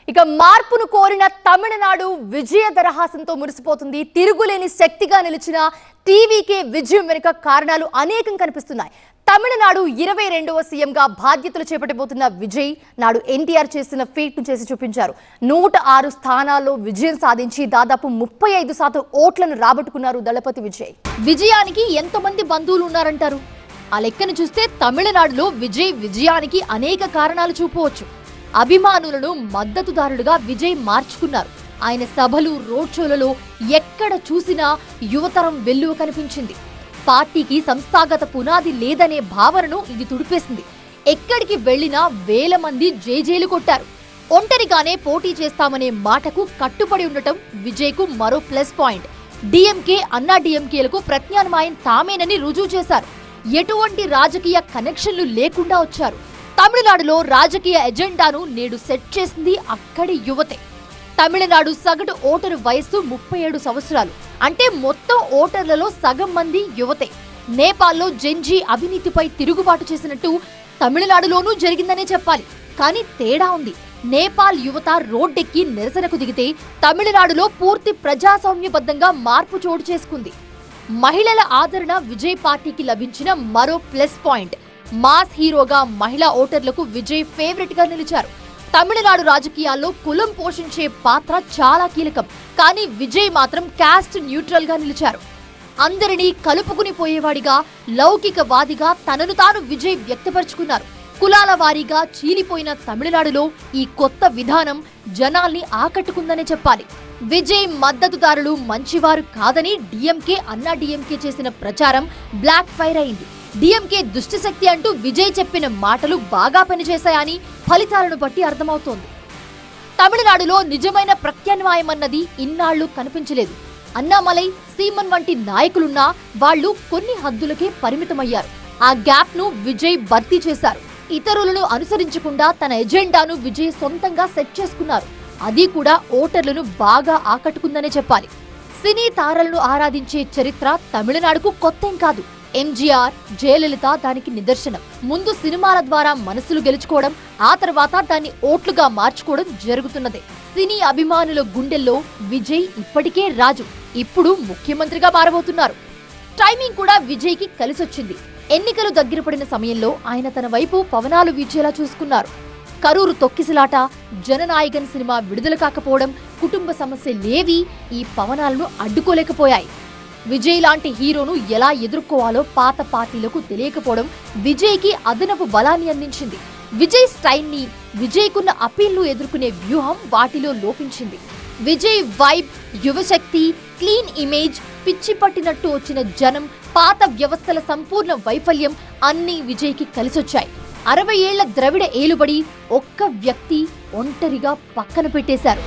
ఇక మార్పును కోరిన తమిళనాడు విజయ దరహాసంతో మురిసిపోతుంది. తిరుగులేని శక్తిగా నిలిచిన టీవీకే విజయం వెనుక కారణాలు అనేకం కనిపిస్తున్నాయి. తమిళనాడు 22వ సీఎంగా బాధ్యతలు చేపట్టబోతున్న విజయ్ నాడు ఎన్టీఆర్ చేసిన ఫీట్ ను చేసి చూపించారు. 106 స్థానాల్లో విజయం సాధించి దాదాపు 35% ఓట్లను రాబట్టుకున్నారు దళపతి విజయ్. విజయానికి ఎంతమంది బంధువులు ఉన్నారంటారు? ఆ లెక్కను చూస్తే తమిళనాడులో విజయానికి అనేక కారణాలు చూపవచ్చు. అభిమానులను మద్దతుదారులుగా విజయ్ మార్చుకున్నారు. ఆయన సభలు, రోడ్ షోలలో ఎక్కడ చూసినా యువతరం వెల్లువ కనిపించింది. పార్టీకి సంస్థాగత పునాది లేదనే భావనను ఇది తుడిపేసింది. ఎక్కడికి వెళ్లినా వేల మంది జేజేలు కొట్టారు. ఒంటరిగానే పోటీ చేస్తామనే మాటకు కట్టుబడి ఉండటం విజయ్కు మరో ప్లస్ పాయింట్. డిఎంకే, అన్నా డిఎంకేలకు ప్రత్యామ్నాయం తామేనని రుజువు చేశారు. ఎటువంటి రాజకీయ కనెక్షన్లు లేకుండా వచ్చారు. తమిళనాడులో రాజకీయ ఎజెండాను నేడు సెట్ చేసింది అక్కడి యువతే. తమిళనాడు సగటు ఓటరు వయస్సు 37 సంవత్సరాలు. అంటే మొత్తం ఓటర్లలో సగం మంది యువతే. నేపాల్లో జెన్జీ అవినీతిపై తిరుగుబాటు చేసినట్టు తమిళనాడులోనూ జరిగిందనే చెప్పాలి. కానీ తేడా ఉంది. నేపాల్ యువత రోడ్డెక్కి నిరసనకు దిగితే తమిళనాడులో పూర్తి ప్రజాస్వామ్యబద్ధంగా మార్పు చోటు చేసుకుంది. మహిళల ఆదరణ విజయ్ పార్టీకి లభించిన మరో ప్లస్ పాయింట్. మాస్ హీరోగా మహిళా ఓటర్లకు విజయ్ ఫేవరెట్ గా నిలిచారు. తమిళనాడు రాజకీయాల్లో కులం పోషించే పాత్ర చాలా కీలకం. కానీ విజయ్ మాత్రం కాస్ట్ న్యూట్రల్ గా నిలిచారు. అందరినీ కలుపుకుని పోయేవాడిగా, లౌకికవాదిగా తనను తాను విజయ్ వ్యక్తపరుచుకున్నారు. కులాల వారీగా చీలిపోయిన తమిళనాడులో ఈ కొత్త విధానం జనాల్ని ఆకట్టుకుందనే చెప్పాలి. విజయ్ మద్దతుదారులు మంచివారు కాదని డిఎంకే, అన్నా డిఎంకే చేసిన ప్రచారం బ్లాక్ ఫైర్ అయింది. డిఎంకే దుష్టశక్తి అంటూ విజయ్ చెప్పిన మాటలు బాగా పనిచేశాయని ఫలితాలను బట్టి అర్థమవుతోంది. తమిళనాడులో నిజమైన ప్రత్యామ్నాయమన్నది ఇన్నాళ్లు కనిపించలేదు. అన్నామలై, సీమన్ వంటి నాయకులున్నా వాళ్లు కొన్ని హద్దులకే పరిమితమయ్యారు. ఆ గ్యాప్ ను విజయ్ భర్తీ చేశారు. ఇతరులను అనుసరించకుండా తన ఎజెండాను విజయ్ సొంతంగా సెట్ చేసుకున్నారు. అది కూడా ఓటర్లను బాగా ఆకట్టుకుందనే చెప్పాలి. సినీ తారలను ఆరాధించే చరిత్ర తమిళనాడుకు కొత్తేం కాదు. ఎంజీఆర్, జయలలిత దానికి నిదర్శనం. ముందు సినిమాల ద్వారా మనసులు గెలుచుకోవడం, ఆ తర్వాత దాన్ని ఓట్లుగా మార్చుకోవడం జరుగుతున్నదే. సినీ అభిమానుల గుండెల్లో విజయ్ ఇప్పటికే రాజు. ఇప్పుడు ముఖ్యమంత్రిగా మారబోతున్నారు. టైమింగ్ కూడా విజయ్ కి కలిసొచ్చింది. ఎన్నికలు దగ్గర పడిన సమయంలో ఆయన తన వైపు పవనాలు వీచేలా చూసుకున్నారు. కరూరు తొక్కిసలాట, జననాయకన్ సినిమా విడుదల కాకపోవడం, కుటుంబ సమస్యలేవి ఈ పవనాలను అడ్డుకోలేకపోయాయి. విజయ్ లాంటి హీరోను ఎలా ఎదుర్కోవాలో పాత పార్టీలకు తెలియకపోవడం విజయ్కి అదనపు బలాన్ని అందించింది. విజయ్ స్టైల్ని, విజయ్కున్న అపీల్ను ఎదుర్కొనే వ్యూహం వాటిలో లోపించింది. విజయ్ వైబ్, యువశక్తి, క్లీన్ ఇమేజ్, పిచ్చి పట్టినట్టు వచ్చిన జనం, పాత వ్యవస్థల సంపూర్ణ వైఫల్యం అన్నీ విజయ్కి కలిసొచ్చాయి. 60 ఏళ్ల ద్రవిడ ఏలుబడి ఒక్క వ్యక్తి ఒంటరిగా పక్కన పెట్టేశారు.